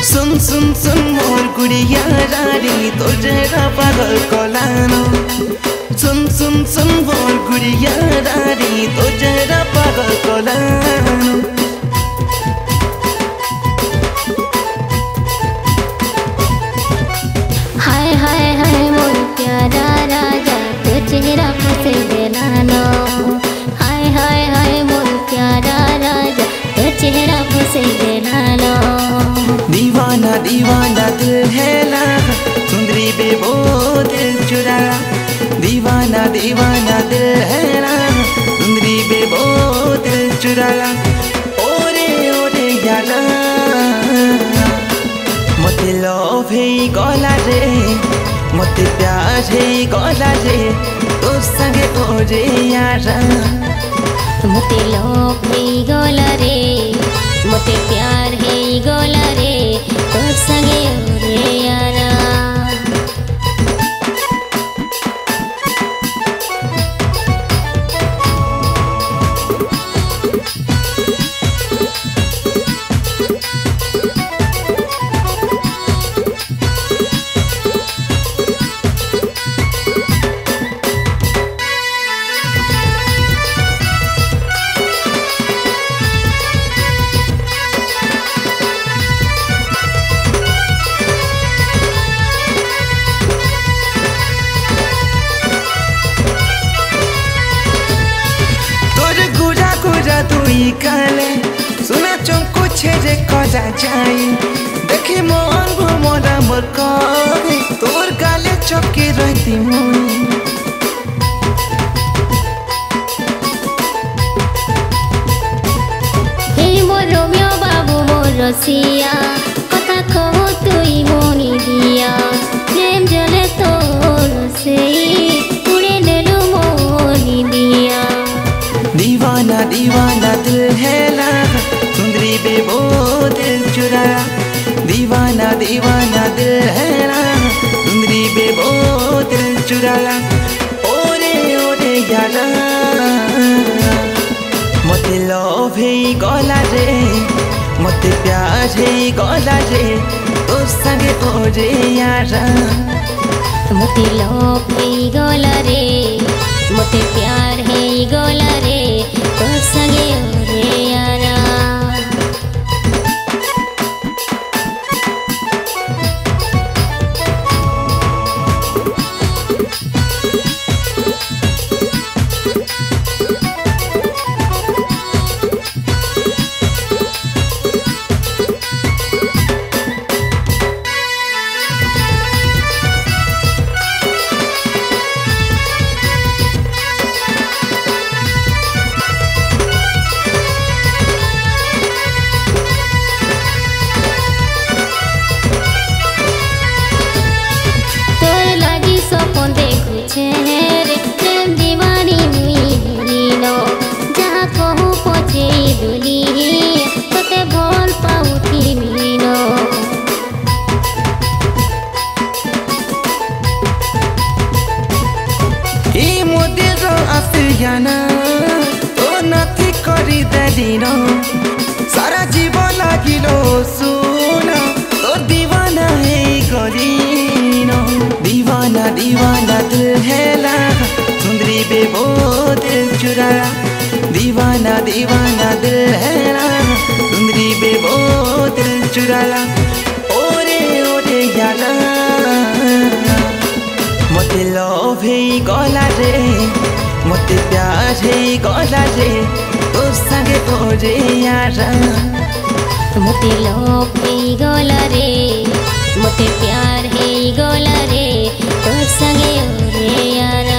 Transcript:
सुन सुन मोर गुड़िया रानी तो जरा पागल कोलानो। सुन सुन सुन मोर गुड़िया रानी तो जरा पागल कोलानो। हाय हाय हाय मोर प्यारा राजा तो चेहरा फसे बेलानो। हाय हाय हाय मोर प्यारा राजा तो चेहरा फसे बेलानो। दीवाना दीवाना दिल है लागा सुंदरी बेबो दिल चुरा। दीवाना दीवाना दिल है लागा सुंदरी बेबो दिल चुरा। ओरे ओरे याला मते लोभ है गला रे मते प्यार है गला रे तो संगे ओरे यारा। मते लोभ है गला रे मते प्यार है गला रे तोर संगे ओरे यारा। तुई काले सुना चंको छेरे कजा जाई देखे मन घुमरा मोर कहे तोर गाले चौके रहती मुई। हे मोर रोमियो बाबू मोर रसिया कथा कहो तुई मोनी दिया। प्रेम जले तोर से उड़े नेलु मोनी दिया। दीवाना दीवाना दिल है लागा सुंदरी बेबो दिल चुरा। दीवाना दीवाना दिल है लागा सुंदरी बेबो दिल चुरा। ओरे ओरे यारा मते लोभ है गला रे मते प्यार है गला रे तो संगे ओरे यारा। मते लोभ है गला रे मते प्यार है गला रे तोर संगे ओरे यारा। तो नथी करी देदिनो सारा जीवन लागिलो सुनो तो दीवाना है गरिनो। दीवाना दीवाना दिल है लागा सुंदरी बेबो दिल चुरा। दीवाना दीवाना दिल है लागा सुंदरी बेबो दिल चुरा। ओरे ओरे यारा मते लोभ है गला रे मते प्यार है गला रे तो संगे ओरे यारा। मते लोभ है गला रे मते प्यार है गला रे तोर संगे ओरे यारा।